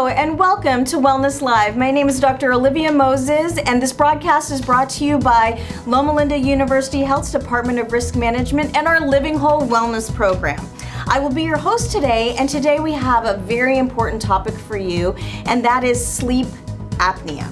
Hello and welcome to Wellness Live. My name is Dr. Olivia Moses, and this broadcast is brought to you by Loma Linda University Health's Department of Risk Management and our Living Whole Wellness program. I will be your host today, and today we have a very important topic for you, and that is sleep apnea.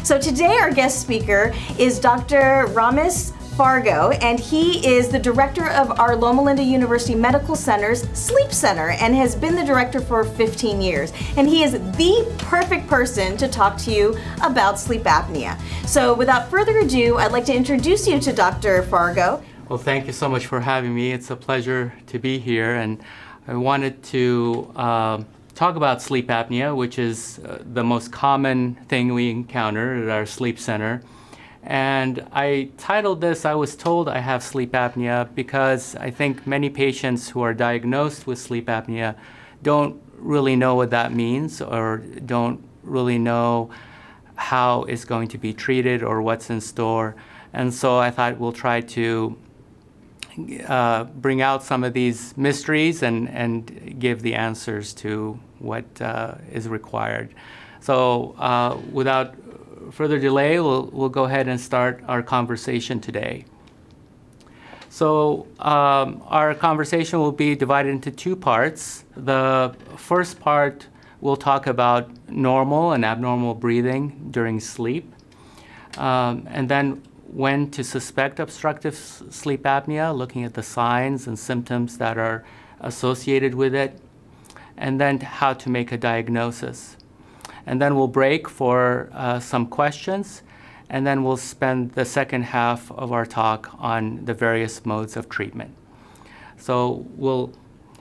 So today our guest speaker is Dr. Ramiz Fargo, and he is the director of our Loma Linda University Medical Center's Sleep Center and has been the director for 15 years. And he is the perfect person to talk to you about sleep apnea. So without further ado, I'd like to introduce you to Dr. Fargo. Well, thank you so much for having me. It's a pleasure to be here, and I wanted to talk about sleep apnea, which is the most common thing we encounter at our sleep center. And I titled this, I was told I have sleep apnea, because I think many patients who are diagnosed with sleep apnea don't really know what that means, or don't really know how it's going to be treated or what's in store. And so I thought we'll try to bring out some of these mysteries and give the answers to what is required. So without further delay, we'll go ahead and start our conversation today. So our conversation will be divided into two parts. The first part will talk about normal and abnormal breathing during sleep, and then when to suspect obstructive sleep apnea, looking at the signs and symptoms that are associated with it, and then how to make a diagnosis. And then we'll break for some questions, and then we'll spend the second half of our talk on the various modes of treatment. So we'll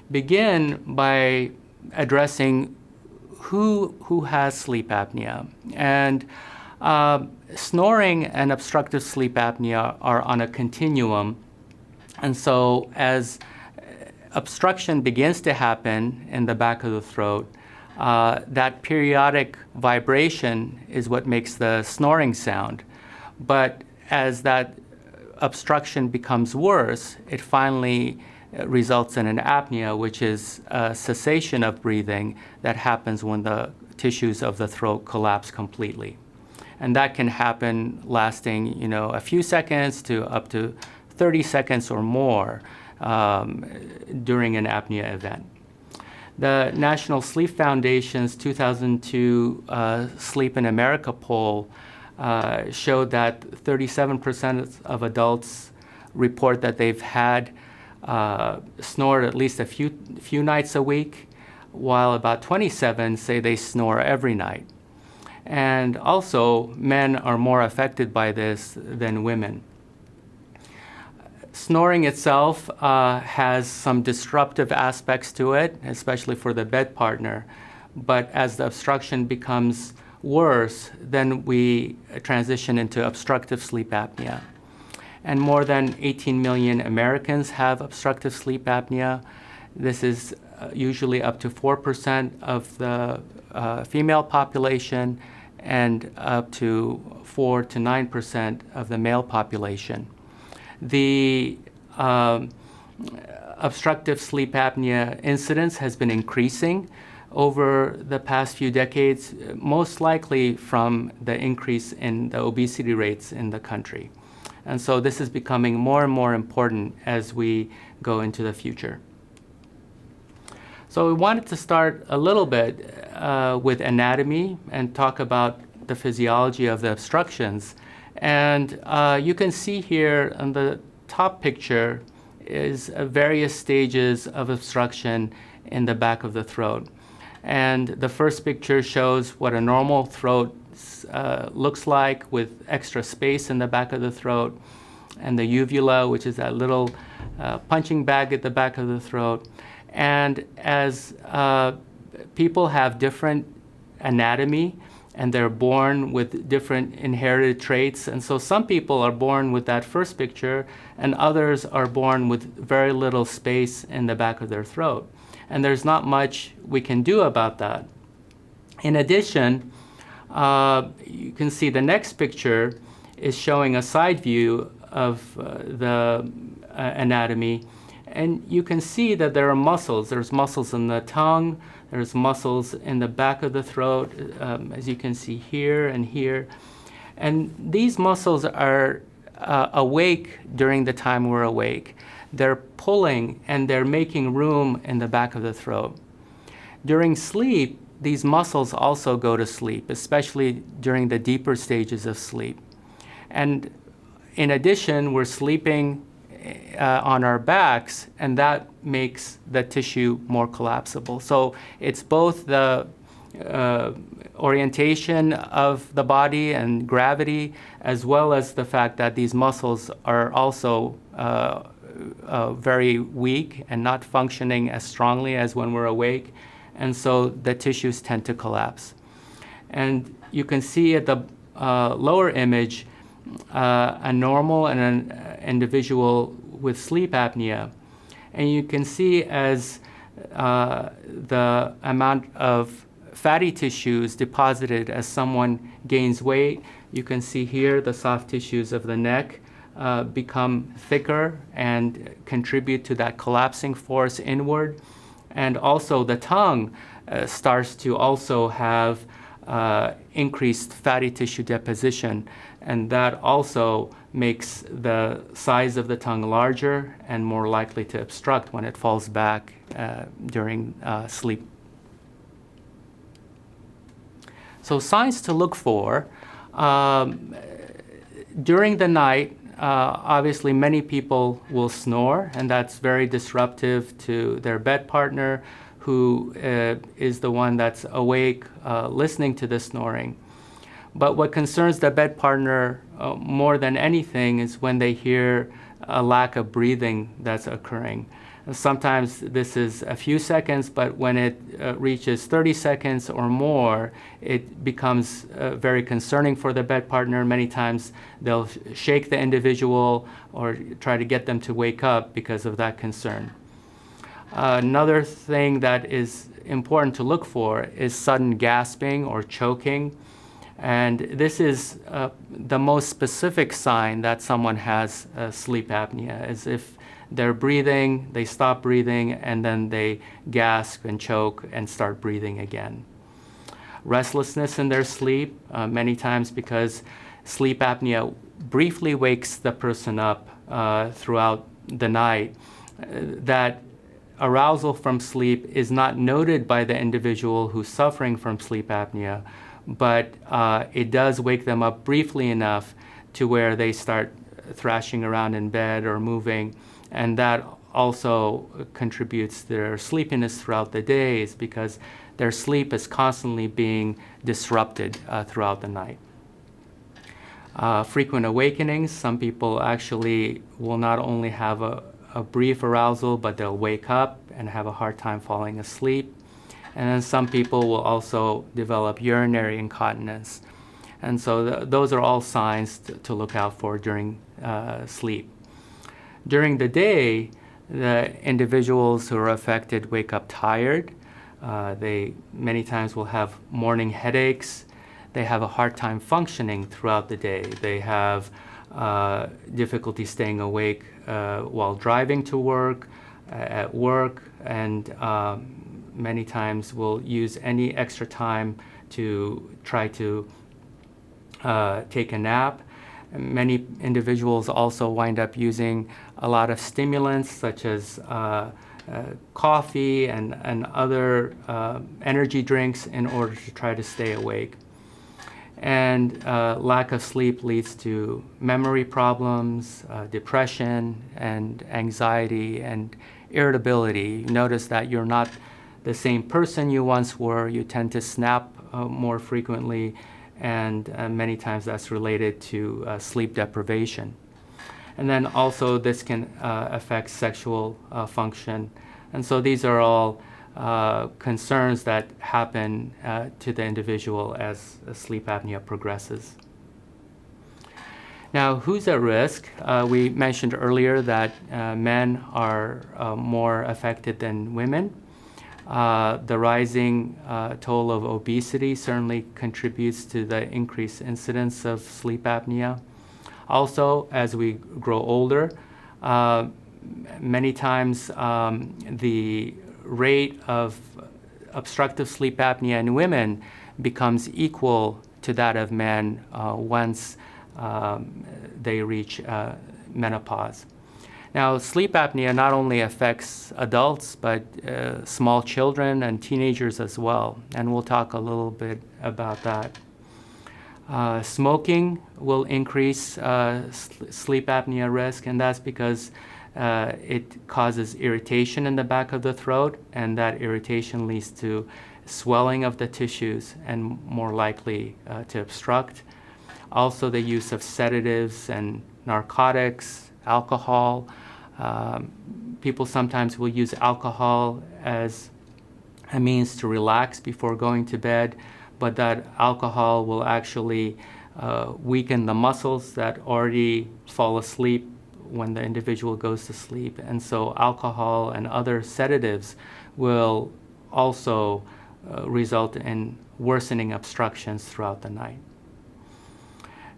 begin by addressing who has sleep apnea. And snoring and obstructive sleep apnea are on a continuum. And so as obstruction begins to happen in the back of the throat, that periodic vibration is what makes the snoring sound. But as that obstruction becomes worse, it finally results in an apnea, which is a cessation of breathing that happens when the tissues of the throat collapse completely. And that can happen lasting, a few seconds to up to 30 seconds or more during an apnea event. The National Sleep Foundation's 2002 Sleep in America poll showed that 37% of adults report that they've had snored at least a few nights a week, while about 27% say they snore every night. And also, men are more affected by this than women. Snoring itself has some disruptive aspects to it, especially for the bed partner. But as the obstruction becomes worse, then we transition into obstructive sleep apnea. And more than 18 million Americans have obstructive sleep apnea. This is usually up to 4% of the female population and up to 4 to 9% of the male population. The obstructive sleep apnea incidence has been increasing over the past few decades, most likely from the increase in the obesity rates in the country. And so this is becoming more and more important as we go into the future. So we wanted to start a little bit with anatomy and talk about the physiology of the obstructions. And you can see here on the top picture is various stages of obstruction in the back of the throat. And the first picture shows what a normal throat looks like, with extra space in the back of the throat, and the uvula, which is that little punching bag at the back of the throat. And as people have different anatomy, and they're born with different inherited traits. And so some people are born with that first picture, and others are born with very little space in the back of their throat. And there's not much we can do about that. In addition, you can see the next picture is showing a side view of the anatomy. And you can see that there are muscles. There's muscles in the tongue, there's muscles in the back of the throat, as you can see here and here. And these muscles are awake during the time we're awake. They're pulling and they're making room in the back of the throat. During sleep, these muscles also go to sleep, especially during the deeper stages of sleep. And in addition, we're sleeping on our backs, and that makes the tissue more collapsible. So it's both the orientation of the body and gravity, as well as the fact that these muscles are also very weak and not functioning as strongly as when we're awake, and so the tissues tend to collapse. And you can see at the lower image a normal and an individual with sleep apnea, and you can see as the amount of fatty tissues deposited as someone gains weight. You can see here the soft tissues of the neck become thicker and contribute to that collapsing force inward. And also the tongue starts to also have increased fatty tissue deposition, and that also makes the size of the tongue larger and more likely to obstruct when it falls back during sleep. So signs to look for. During the night, obviously many people will snore, and that's very disruptive to their bed partner, who is the one that's awake listening to the snoring. But what concerns the bed partner more than anything is when they hear a lack of breathing that's occurring. Sometimes this is a few seconds, but when it reaches 30 seconds or more, it becomes very concerning for the bed partner. Many times they'll shake the individual or try to get them to wake up because of that concern. Another thing that is important to look for is sudden gasping or choking. And this is the most specific sign that someone has sleep apnea, as if they're breathing, they stop breathing, and then they gasp and choke and start breathing again. Restlessness in their sleep, many times because sleep apnea briefly wakes the person up throughout the night. That arousal from sleep is not noted by the individual who's suffering from sleep apnea, but it does wake them up briefly enough to where they start thrashing around in bed or moving, and that also contributes to their sleepiness throughout the days because their sleep is constantly being disrupted throughout the night. Frequent awakenings, some people actually will not only have a brief arousal, but they'll wake up and have a hard time falling asleep. And then some people will also develop urinary incontinence. And so those are all signs to look out for during sleep. During the day, the individuals who are affected wake up tired. They many times will have morning headaches. They have a hard time functioning throughout the day. They have difficulty staying awake while driving to work, at work, and many times will use any extra time to try to take a nap. Many individuals also wind up using a lot of stimulants such as coffee and other energy drinks in order to try to stay awake. And lack of sleep leads to memory problems, depression, and anxiety and irritability. You notice that you're not the same person you once were. You tend to snap more frequently, and many times that's related to sleep deprivation. And then also this can affect sexual function. And so these are all concerns that happen to the individual as sleep apnea progresses. Now, who's at risk? We mentioned earlier that men are more affected than women. The rising toll of obesity certainly contributes to the increased incidence of sleep apnea. Also, as we grow older, many times the rate of obstructive sleep apnea in women becomes equal to that of men once they reach menopause. Now, sleep apnea not only affects adults, but small children and teenagers as well, and we'll talk a little bit about that. Smoking will increase sleep apnea risk, and that's because it causes irritation in the back of the throat, and that irritation leads to swelling of the tissues and more likely to obstruct. Also, the use of sedatives and narcotics, alcohol. People sometimes will use alcohol as a means to relax before going to bed, but that alcohol will actually weaken the muscles that already fall asleep when the individual goes to sleep. And so alcohol and other sedatives will also result in worsening obstructions throughout the night.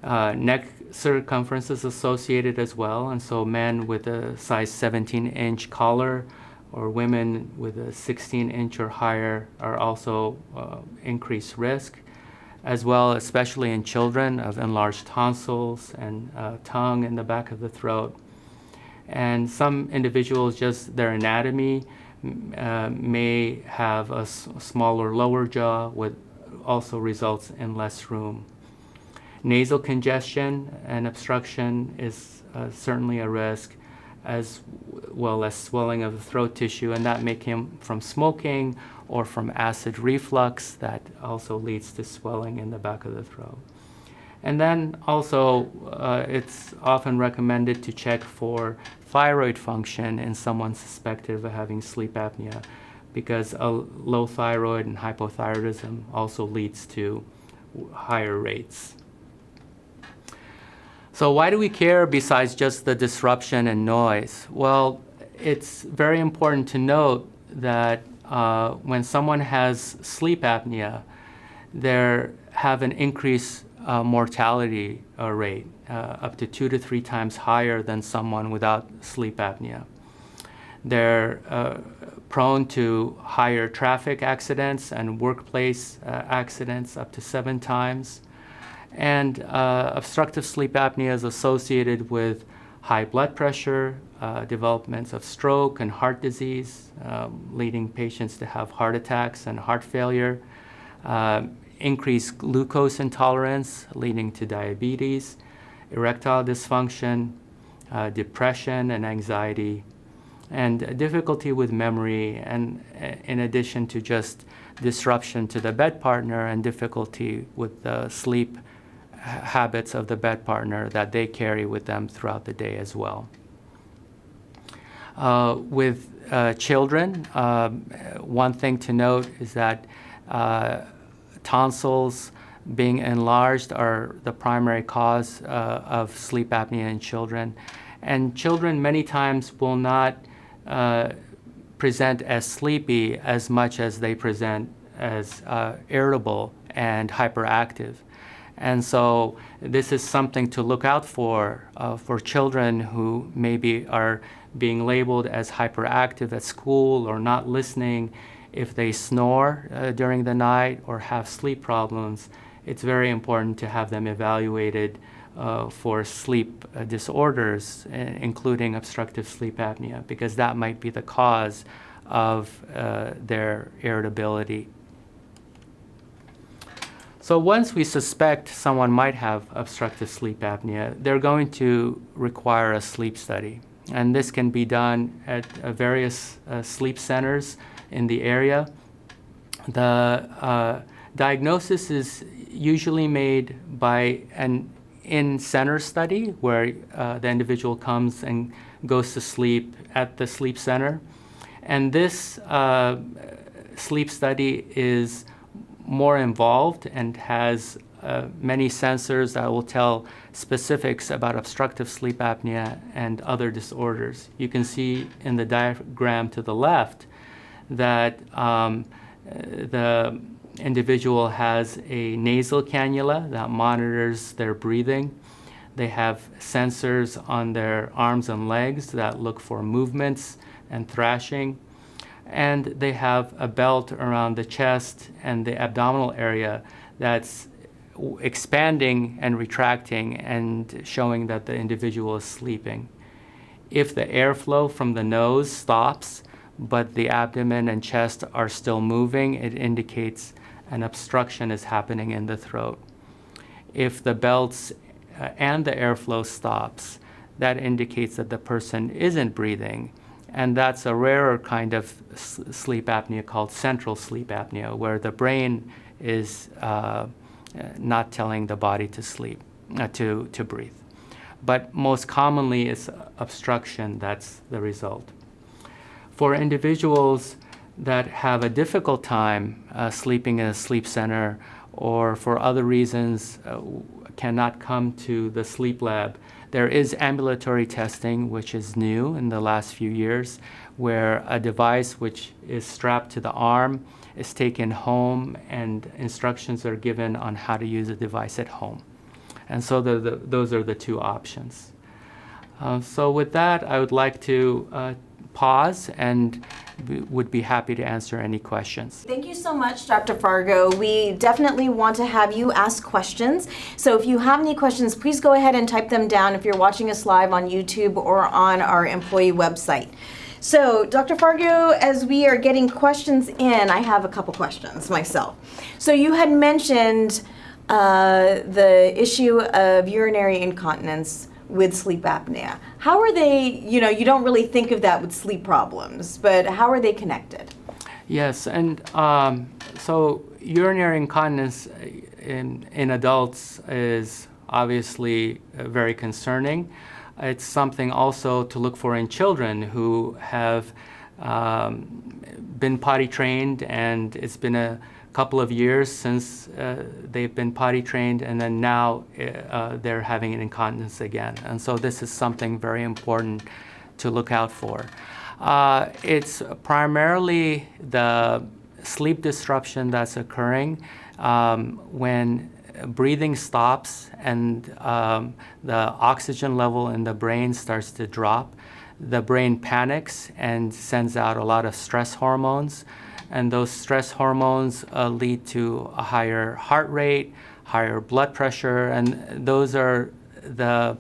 Neck circumference is associated as well, and so men with a size 17-inch collar or women with a 16-inch or higher are also increased risk, as well, especially in children, of enlarged tonsils and tongue in the back of the throat. And some individuals, just their anatomy may have a smaller lower jaw, which also results in less room. Nasal congestion and obstruction is certainly a risk, as well as swelling of the throat tissue, and that may come from smoking or from acid reflux that also leads to swelling in the back of the throat. And then also it's often recommended to check for thyroid function in someone suspected of having sleep apnea, because a low thyroid and hypothyroidism also leads to higher rates. So why do we care besides just the disruption and noise? Well, it's very important to note that when someone has sleep apnea, they have an increased mortality rate, up to 2 to 3 times higher than someone without sleep apnea. They're prone to higher traffic accidents and workplace accidents, up to 7 times. And obstructive sleep apnea is associated with high blood pressure, developments of stroke and heart disease, leading patients to have heart attacks and heart failure, increased glucose intolerance, leading to diabetes, erectile dysfunction, depression and anxiety, and difficulty with memory, and in addition to just disruption to the bed partner and difficulty with the sleep habits of the bed partner that they carry with them throughout the day as well. With children, one thing to note is that tonsils being enlarged are the primary cause of sleep apnea in children. And children many times will not present as sleepy as much as they present as irritable and hyperactive. And so this is something to look out for children who maybe are being labeled as hyperactive at school or not listening. If they snore during the night or have sleep problems, it's very important to have them evaluated for sleep disorders, including obstructive sleep apnea, because that might be the cause of their irritability. So once we suspect someone might have obstructive sleep apnea, they're going to require a sleep study. And this can be done at various sleep centers in the area. The diagnosis is usually made by an in-center study where the individual comes and goes to sleep at the sleep center. And this sleep study is more involved and has many sensors that will tell specifics about obstructive sleep apnea and other disorders. You can see in the diagram to the left that the individual has a nasal cannula that monitors their breathing. They have sensors on their arms and legs that look for movements and thrashing. And they have a belt around the chest and the abdominal area that's expanding and retracting and showing that the individual is sleeping. If the airflow from the nose stops, but the abdomen and chest are still moving, it indicates an obstruction is happening in the throat. If the belts and the airflow stops, that indicates that the person isn't breathing. And that's a rarer kind of sleep apnea called central sleep apnea, where the brain is not telling the body to sleep, to breathe. But most commonly, it's obstruction that's the result. For individuals that have a difficult time sleeping in a sleep center, or for other reasons cannot come to the sleep lab, there is ambulatory testing, which is new in the last few years, where a device which is strapped to the arm is taken home and instructions are given on how to use the device at home. And so those are the two options. So with that, I would like to pause and would be happy to answer any questions. Thank you so much, Dr. Fargo. We definitely want to have you ask questions. So if you have any questions, please go ahead and type them down if you're watching us live on YouTube or on our employee website. So, Dr. Fargo, as we are getting questions in, I have a couple questions myself. So you had mentioned the issue of urinary incontinence with sleep apnea. How are they, you don't really think of that with sleep problems, but how are they connected? Yes, and so urinary incontinence in adults is obviously very concerning. It's something also to look for in children who have been potty trained, and it's been a couple of years since they've been potty trained, and then now they're having an incontinence again. And so this is something very important to look out for. It's primarily the sleep disruption that's occurring when breathing stops and the oxygen level in the brain starts to drop. The brain panics and sends out a lot of stress hormones. And those stress hormones lead to a higher heart rate, higher blood pressure, and those are the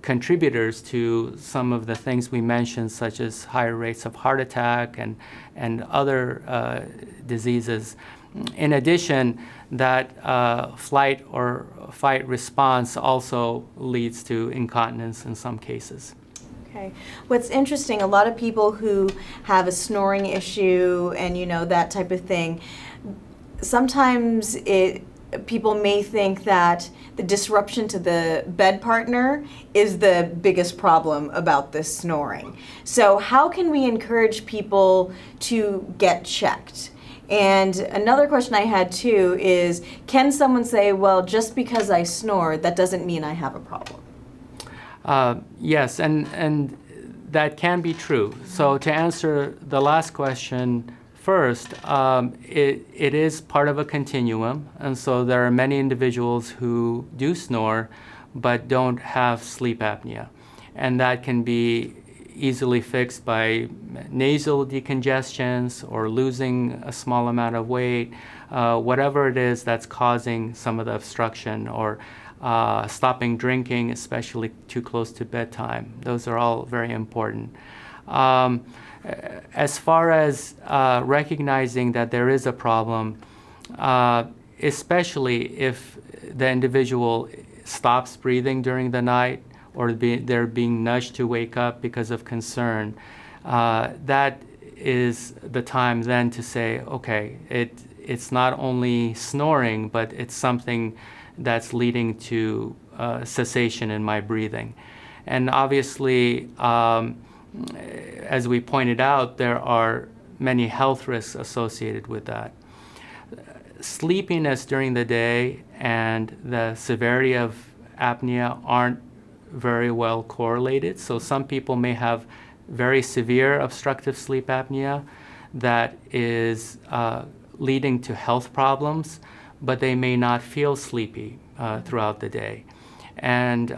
contributors to some of the things we mentioned, such as higher rates of heart attack and other diseases. In addition, that flight or fight response also leads to incontinence in some cases. Okay. What's interesting, a lot of people who have a snoring issue and that type of thing, sometimes people may think that the disruption to the bed partner is the biggest problem about this snoring. So how can we encourage people to get checked? And another question I had too is, can someone say, well, just because I snore, that doesn't mean I have a problem? Yes, and that can be true. So to answer the last question first, it is part of a continuum, and so there are many individuals who do snore but don't have sleep apnea, and that can be easily fixed by nasal decongestions or losing a small amount of weight, whatever it is that's causing some of the obstruction, or stopping drinking, especially too close to bedtime. Those are all very important. As far as recognizing that there is a problem, especially if the individual stops breathing during the night or they're being nudged to wake up because of concern, that is the time then to say, okay, it's not only snoring, but it's something that's leading to cessation in my breathing. And obviously, as we pointed out, there are many health risks associated with that. Sleepiness during the day and the severity of apnea aren't very well correlated. So some people may have very severe obstructive sleep apnea that is leading to health problems, but they may not feel sleepy throughout the day. And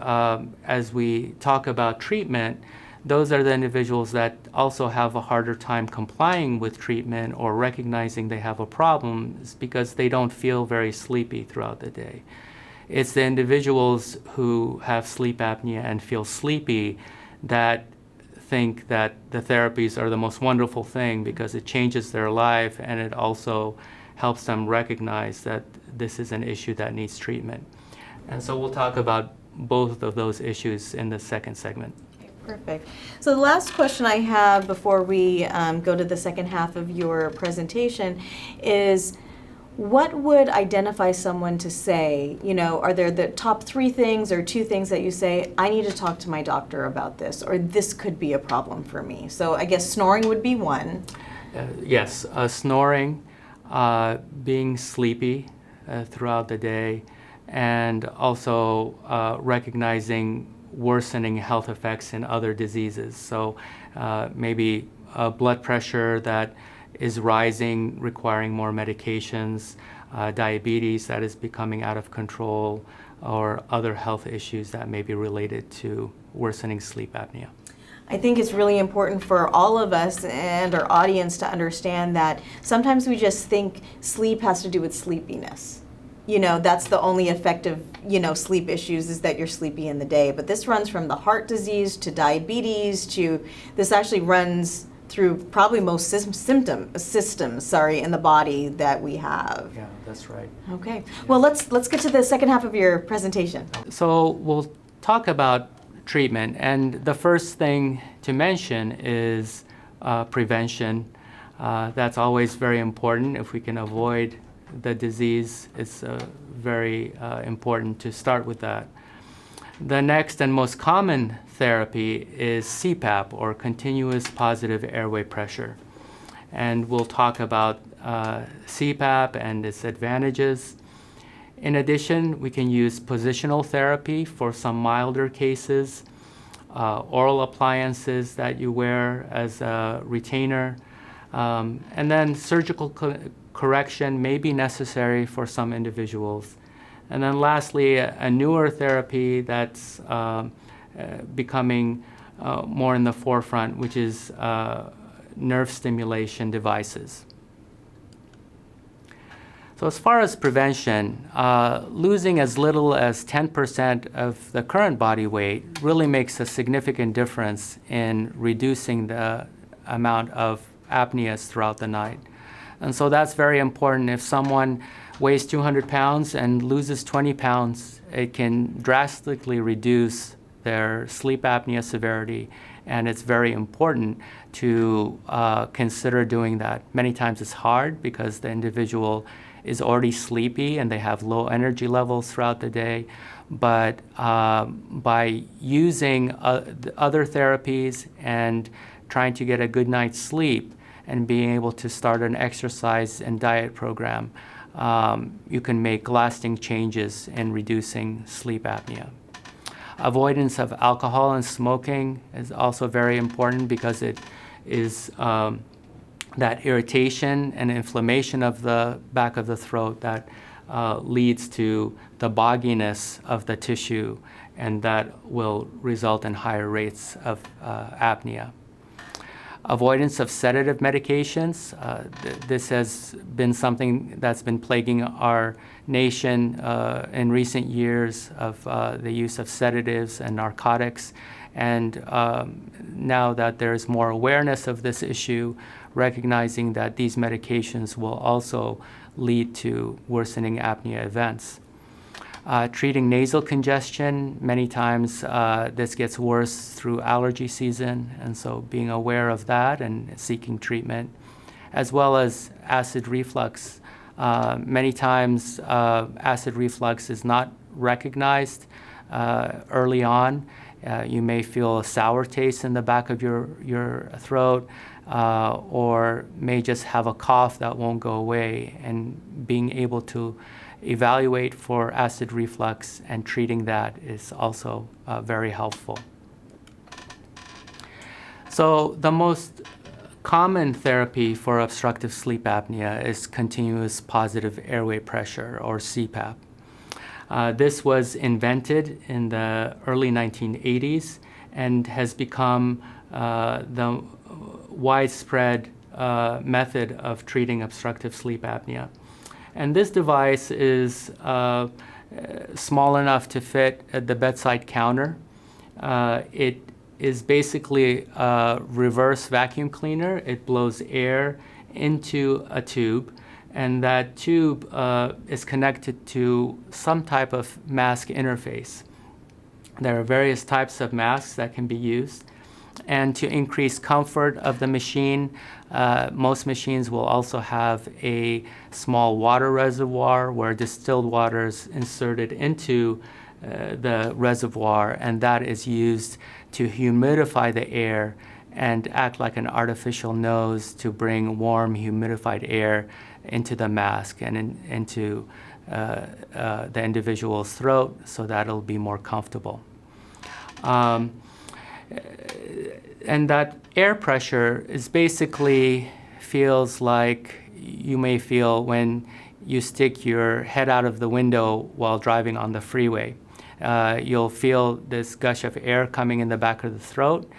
as we talk about treatment, those are the individuals that also have a harder time complying with treatment or recognizing they have a problem because they don't feel very sleepy throughout the day. It's the individuals who have sleep apnea and feel sleepy that think that the therapies are the most wonderful thing because it changes their life and it also helps them recognize that this is an issue that needs treatment. And so we'll talk about both of those issues in the second segment. Perfect. So the last question I have before we go to the second half of your presentation is, what would identify someone to say, are there the top 3 things or 2 things that you say, I need to talk to my doctor about this, or this could be a problem for me? So I guess snoring would be one. Yes, snoring, being sleepy throughout the day, and also recognizing worsening health effects in other diseases. So maybe blood pressure that is rising, requiring more medications, diabetes that is becoming out of control, or other health issues that may be related to worsening sleep apnea. I think it's really important for all of us and our audience to understand that sometimes we just think sleep has to do with sleepiness. That's the only effective, sleep issues is that you're sleepy in the day. But this runs from the heart disease to diabetes this actually runs through probably most systems in the body that we have. Yeah, that's right. Okay. Well, let's get to the second half of your presentation. So we'll talk about treatment. And the first thing to mention is prevention. That's always very important. If we can avoid the disease, it's very important to start with that. The next and most common therapy is CPAP, or continuous positive airway pressure. And we'll talk about CPAP and its advantages. In addition, we can use positional therapy for some milder cases, oral appliances that you wear as a retainer, and then surgical correction may be necessary for some individuals. And then lastly, a newer therapy that's becoming more in the forefront, which is nerve stimulation devices. So as far as prevention, losing as little as 10% of the current body weight really makes a significant difference in reducing the amount of apneas throughout the night. And so that's very important. If someone weighs 200 pounds and loses 20 pounds, it can drastically reduce their sleep apnea severity, and it's very important to consider doing that. Many times it's hard because the individual is already sleepy and they have low energy levels throughout the day, but by using other therapies and trying to get a good night's sleep and being able to start an exercise and diet program, you can make lasting changes in reducing sleep apnea. Avoidance of alcohol and smoking is also very important because it is that irritation and inflammation of the back of the throat that leads to the bogginess of the tissue, and that will result in higher rates of apnea. Avoidance of sedative medications. This has been something that's been plaguing our nation in recent years, of the use of sedatives and narcotics. And now that there's more awareness of this issue, recognizing that these medications will also lead to worsening apnea events. Treating nasal congestion, many times this gets worse through allergy season, and so being aware of that and seeking treatment, as well as acid reflux. Many times acid reflux is not recognized early on. You may feel a sour taste in the back of your throat, or may just have a cough that won't go away, and being able to evaluate for acid reflux and treating that is also very helpful. So the most common therapy for obstructive sleep apnea is continuous positive airway pressure, or CPAP. This was invented in the early 1980s and has become the widespread method of treating obstructive sleep apnea. And this device is small enough to fit at the bedside counter. It is basically a reverse vacuum cleaner. It blows air into a tube, and that tube is connected to some type of mask interface. There are various types of masks that can be used. And to increase comfort of the machine, most machines will also have a small water reservoir where distilled water is inserted into the reservoir, and that is used to humidify the air and act like an artificial nose to bring warm, humidified air into the mask and into the individual's throat so that it'll be more comfortable. And that air pressure is basically feels like you may feel when you stick your head out of the window while driving on the freeway. You'll feel this gush of air coming in the back of the throat,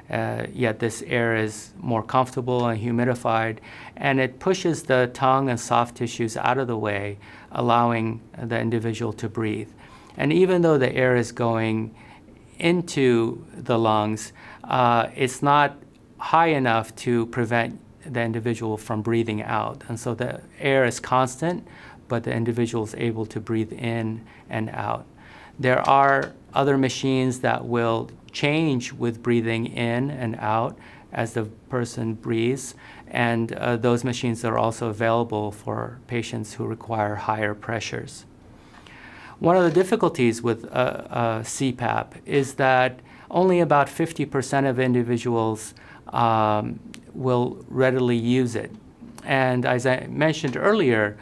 yet this air is more comfortable and humidified, and it pushes the tongue and soft tissues out of the way, allowing the individual to breathe. And even though the air is going into the lungs, it's not high enough to prevent the individual from breathing out. And so the air is constant, but the individual is able to breathe in and out. There are other machines that will change with breathing in and out as the person breathes, and those machines are also available for patients who require higher pressures. One of the difficulties with CPAP is that only about 50% of individuals will readily use it. And as I mentioned earlier,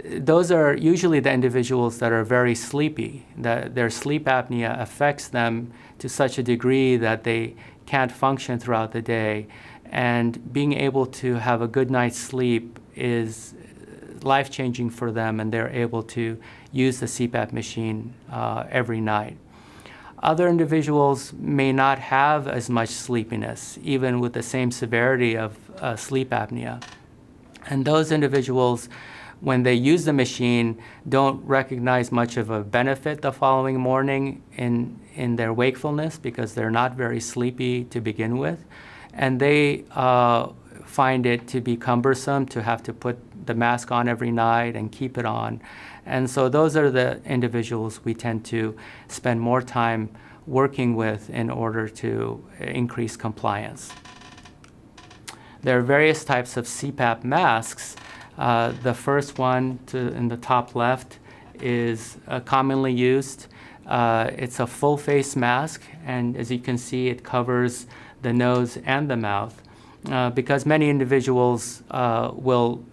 those are usually the individuals that are very sleepy. Their sleep apnea affects them to such a degree that they can't function throughout the day. And being able to have a good night's sleep is life-changing for them, and they're able to use the CPAP machine every night. Other individuals may not have as much sleepiness, even with the same severity of sleep apnea. And those individuals, when they use the machine, don't recognize much of a benefit the following morning in their wakefulness because they're not very sleepy to begin with. And they find it to be cumbersome to have to put the mask on every night and keep it on. And so those are the individuals we tend to spend more time working with in order to increase compliance. There are various types of CPAP masks. The first one in the top left is commonly used. It's a full face mask, and as you can see, it covers the nose and the mouth. Because many individuals will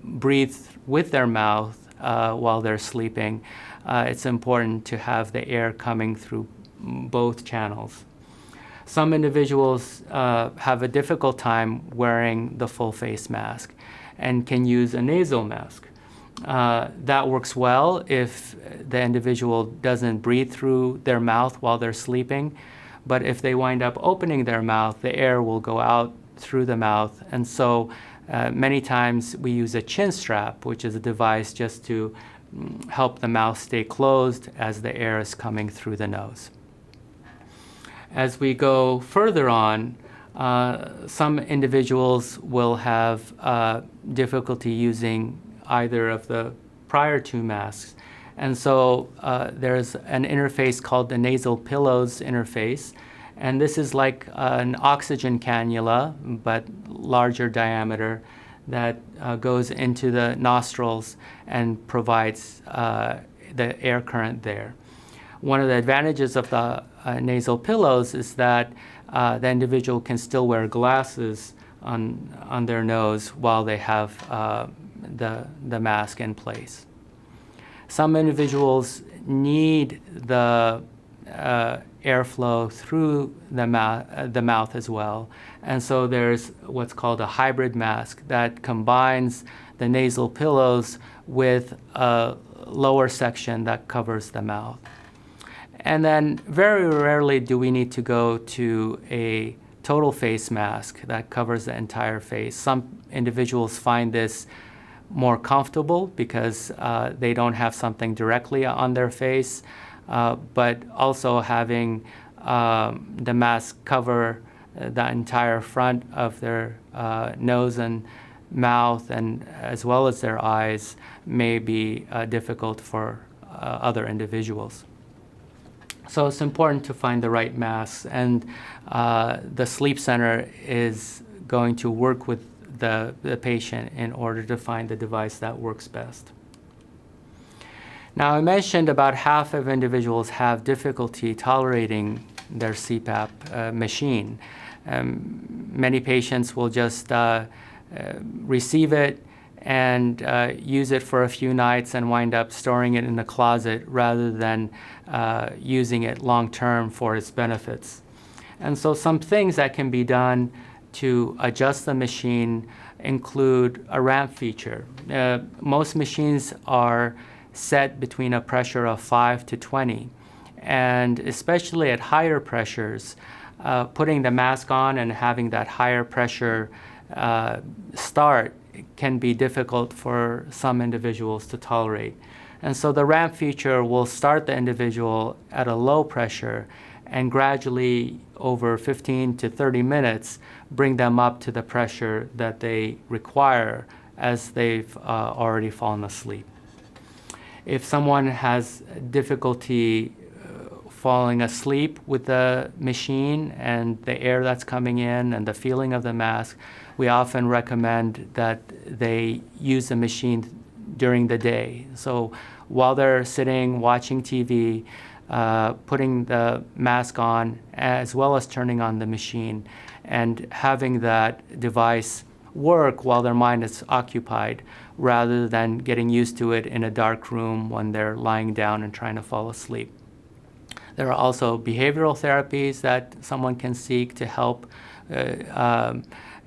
breathe with their mouth while they're sleeping, it's important to have the air coming through both channels. Some individuals have a difficult time wearing the full face mask and can use a nasal mask. That works well if the individual doesn't breathe through their mouth while they're sleeping, but if they wind up opening their mouth, the air will go out through the mouth. And so many times we use a chin strap, which is a device just to help the mouth stay closed as the air is coming through the nose. As we go further on, some individuals will have difficulty using either of the prior two masks. And so there's an interface called the nasal pillows interface. And this is like an oxygen cannula, but larger diameter, that goes into the nostrils and provides the air current there. One of the advantages of the nasal pillows is that the individual can still wear glasses on their nose while they have the mask in place. Some individuals need the airflow through the mouth as well. And so there's what's called a hybrid mask that combines the nasal pillows with a lower section that covers the mouth. And then very rarely do we need to go to a total face mask that covers the entire face. Some individuals find this more comfortable because they don't have something directly on their face, but also having the mask cover the entire front of their nose and mouth, and as well as their eyes, may be difficult for other individuals. So it's important to find the right masks, and the sleep center is going to work with the patient in order to find the device that works best. Now, I mentioned about half of individuals have difficulty tolerating their CPAP machine. Many patients will just receive it and use it for a few nights and wind up storing it in the closet rather than using it long-term for its benefits. And so some things that can be done to adjust the machine include a ramp feature. Most machines are set between a pressure of 5 to 20, and especially at higher pressures, putting the mask on and having that higher pressure start can be difficult for some individuals to tolerate. And so the ramp feature will start the individual at a low pressure and gradually over 15 to 30 minutes bring them up to the pressure that they require as they've already fallen asleep. If someone has difficulty falling asleep with the machine and the air that's coming in and the feeling of the mask, we often recommend that they use the machine during the day. So while they're sitting watching TV, putting the mask on as well as turning on the machine and having that device work while their mind is occupied rather than getting used to it in a dark room when they're lying down and trying to fall asleep. There are also behavioral therapies that someone can seek to help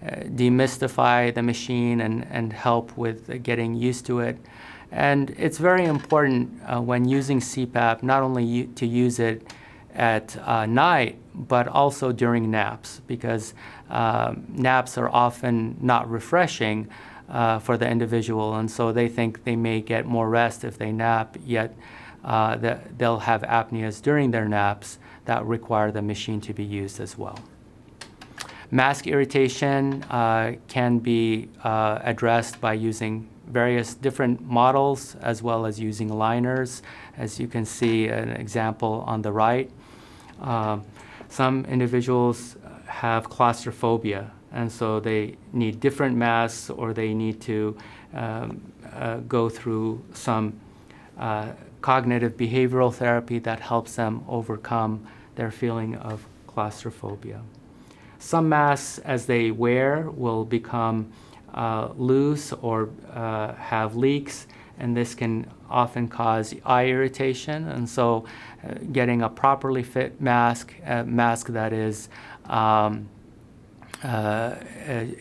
demystify the machine and help with getting used to it. And it's very important when using CPAP not only to use it at night, but also during naps, because naps are often not refreshing for the individual, and so they think they may get more rest if they nap, yet they'll have apneas during their naps that require the machine to be used as well. Mask irritation can be addressed by using various different models as well as using liners, as you can see an example on the right. Some individuals have claustrophobia, and so they need different masks, or they need to go through some cognitive behavioral therapy that helps them overcome their feeling of claustrophobia. Some masks, as they wear, will become loose or have leaks, and this can often cause eye irritation. And so getting a properly fit mask, a mask that is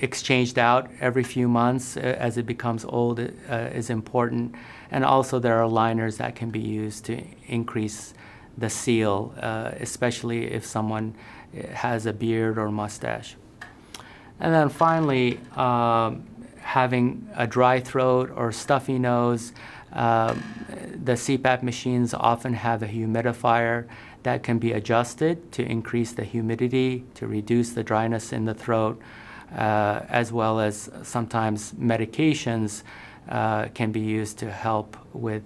exchanged out every few months as it becomes old is important. And also there are liners that can be used to increase the seal, especially if someone has a beard or mustache. And then finally, having a dry throat or stuffy nose, the CPAP machines often have a humidifier that can be adjusted to increase the humidity, to reduce the dryness in the throat, as well as sometimes medications can be used to help with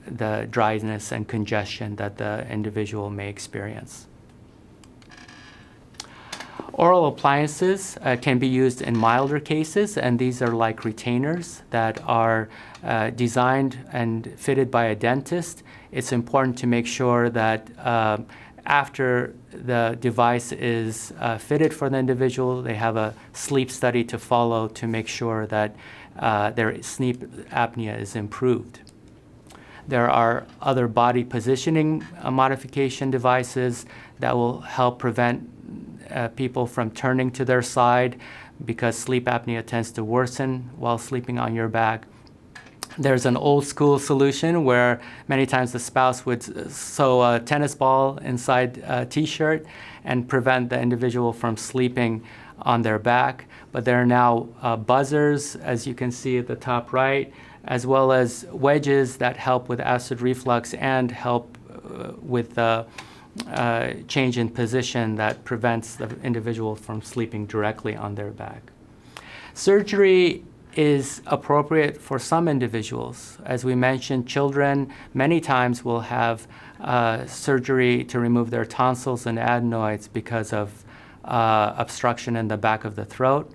the dryness and congestion that the individual may experience. Oral appliances can be used in milder cases, and these are like retainers that are designed and fitted by a dentist. It's important to make sure that after the device is fitted for the individual, they have a sleep study to follow to make sure that their sleep apnea is improved. There are other body positioning modification devices that will help prevent people from turning to their side, because sleep apnea tends to worsen while sleeping on your back. There's an old school solution where many times the spouse would sew a tennis ball inside a t-shirt and prevent the individual from sleeping on their back. But there are now buzzers, as you can see at the top right, as well as wedges that help with acid reflux and help with the change in position that prevents the individual from sleeping directly on their back. Surgery is appropriate for some individuals. As we mentioned, children many times will have surgery to remove their tonsils and adenoids because of obstruction in the back of the throat.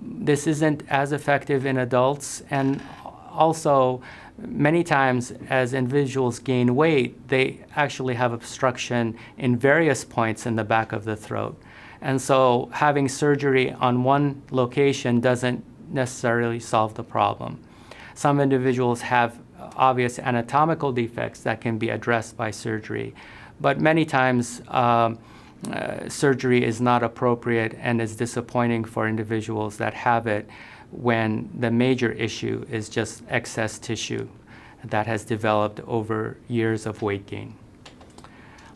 This isn't as effective in adults, and also many times as individuals gain weight, they actually have obstruction in various points in the back of the throat. And so having surgery on one location doesn't necessarily solve the problem. Some individuals have obvious anatomical defects that can be addressed by surgery, but many times surgery is not appropriate and is disappointing for individuals that have it when the major issue is just excess tissue that has developed over years of weight gain.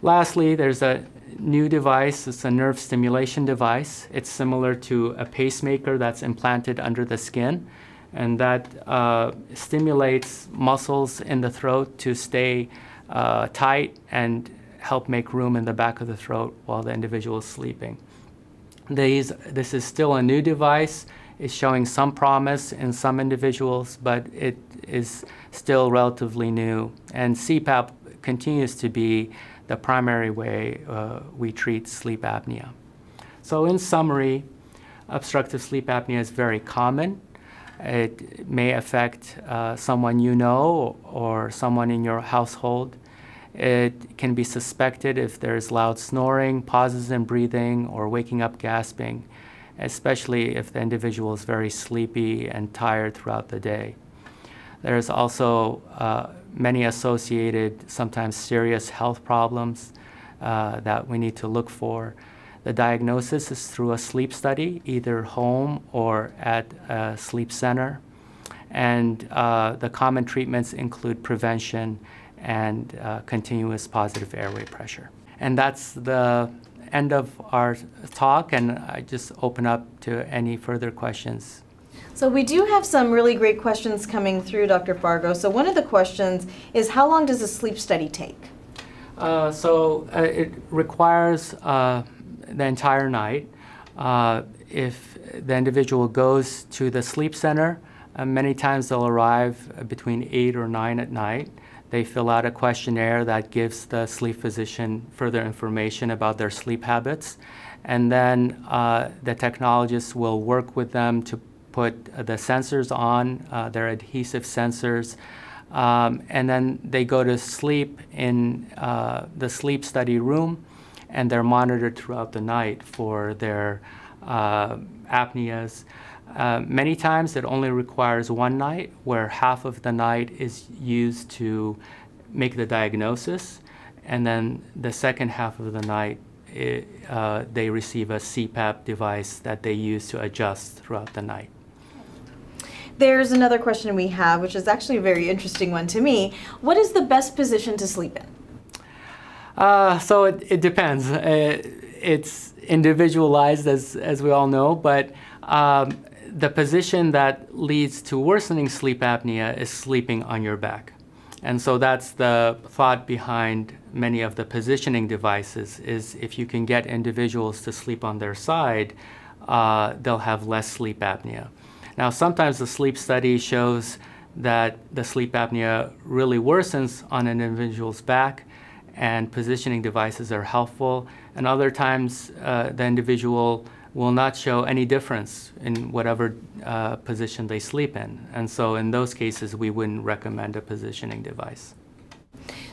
Lastly, there's a new device. It's a nerve stimulation device. It's similar to a pacemaker that's implanted under the skin, and that stimulates muscles in the throat to stay tight and help make room in the back of the throat while the individual is sleeping. This is still a new device. It's showing some promise in some individuals, but it is still relatively new. And CPAP continues to be the primary way we treat sleep apnea. So in summary, obstructive sleep apnea is very common. It may affect someone you know or someone in your household. It can be suspected if there's loud snoring, pauses in breathing, or waking up gasping, especially if the individual is very sleepy and tired throughout the day. There's also many associated, sometimes serious health problems that we need to look for. The diagnosis is through a sleep study, either home or at a sleep center. And the common treatments include prevention and continuous positive airway pressure. And that's the end of our talk, and I just open up to any further questions. So we do have some really great questions coming through, Dr. Fargo. So one of the questions is, how long does a sleep study take? It requires the entire night. If the individual goes to the sleep center, many times they'll arrive between 8 or 9 at night. They fill out a questionnaire that gives the sleep physician further information about their sleep habits. And then the technologist will work with them to put the sensors on, their adhesive sensors, and then they go to sleep in the sleep study room, and they're monitored throughout the night for their apneas. Many times it only requires one night, where half of the night is used to make the diagnosis, and then the second half of the night they receive a CPAP device that they use to adjust throughout the night. There's another question we have, which is actually a very interesting one to me. What is the best position to sleep in? So it depends. It's individualized, as we all know, but the position that leads to worsening sleep apnea is sleeping on your back. And so that's the thought behind many of the positioning devices, is if you can get individuals to sleep on their side, they'll have less sleep apnea. Now, sometimes the sleep study shows that the sleep apnea really worsens on an individual's back, and positioning devices are helpful. And other times, the individual will not show any difference in whatever position they sleep in. And so in those cases, we wouldn't recommend a positioning device.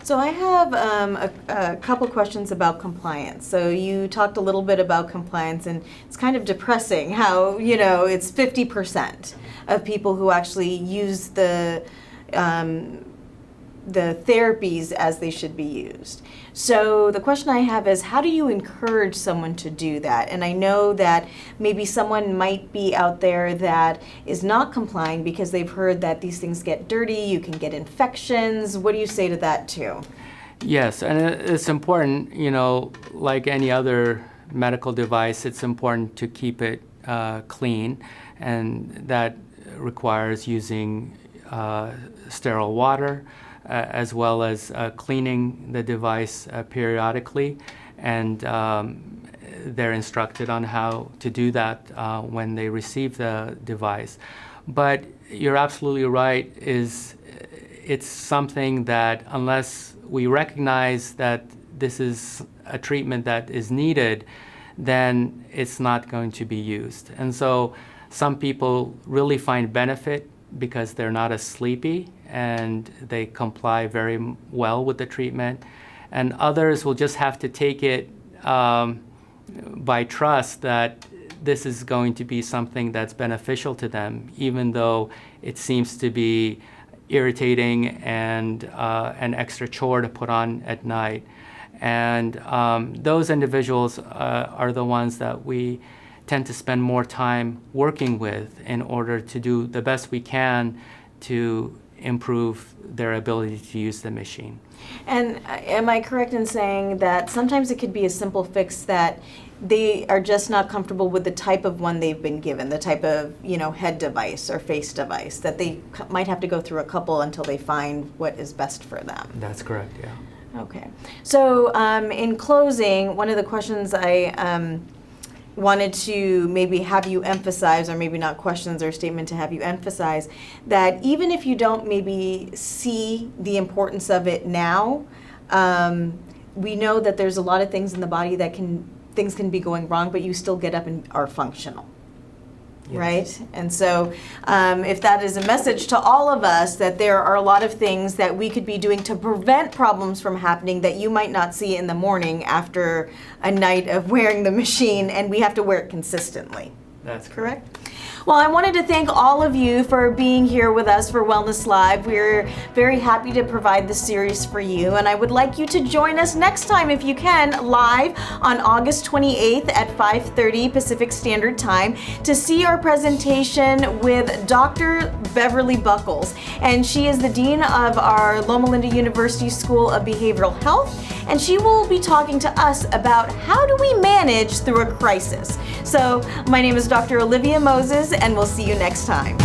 So I have a couple questions about compliance. So you talked a little bit about compliance, and it's kind of depressing how, it's 50% of people who actually use the the therapies as they should be used. So the question I have is, how do you encourage someone to do that? And I know that maybe someone might be out there that is not complying because they've heard that these things get dirty, you can get infections. What do you say to that too? Yes, and it's important, like any other medical device, it's important to keep it clean, and that requires using sterile water, as well as cleaning the device periodically, and they're instructed on how to do that when they receive the device. But you're absolutely right, it's something that unless we recognize that this is a treatment that is needed, then it's not going to be used. And so some people really find benefit because they're not as sleepy and they comply very well with the treatment. And others will just have to take it by trust that this is going to be something that's beneficial to them, even though it seems to be irritating and an extra chore to put on at night. And those individuals are the ones that we tend to spend more time working with in order to do the best we can to improve their ability to use the machine. And am I correct in saying that sometimes it could be a simple fix that they are just not comfortable with the type of one they've been given, the type of, head device or face device, that they might have to go through a couple until they find what is best for them? That's correct, yeah. Okay. So in closing, one of the questions I wanted to maybe have you emphasize, or maybe not questions or statement to have you emphasize, that even if you don't maybe see the importance of it now, we know that there's a lot of things in the body that things can be going wrong, but you still get up and are functional. Yes. Right? And so if that is a message to all of us, that there are a lot of things that we could be doing to prevent problems from happening that you might not see in the morning after a night of wearing the machine, and we have to wear it consistently. That's correct? Well, I wanted to thank all of you for being here with us for Wellness Live. We're very happy to provide this series for you, and I would like you to join us next time, if you can, live on August 28th at 5:30 Pacific Standard Time to see our presentation with Dr. Beverly Buckles. And she is the Dean of our Loma Linda University School of Behavioral Health, and she will be talking to us about how do we manage through a crisis. So my name is Dr. Olivia Moses, and we'll see you next time.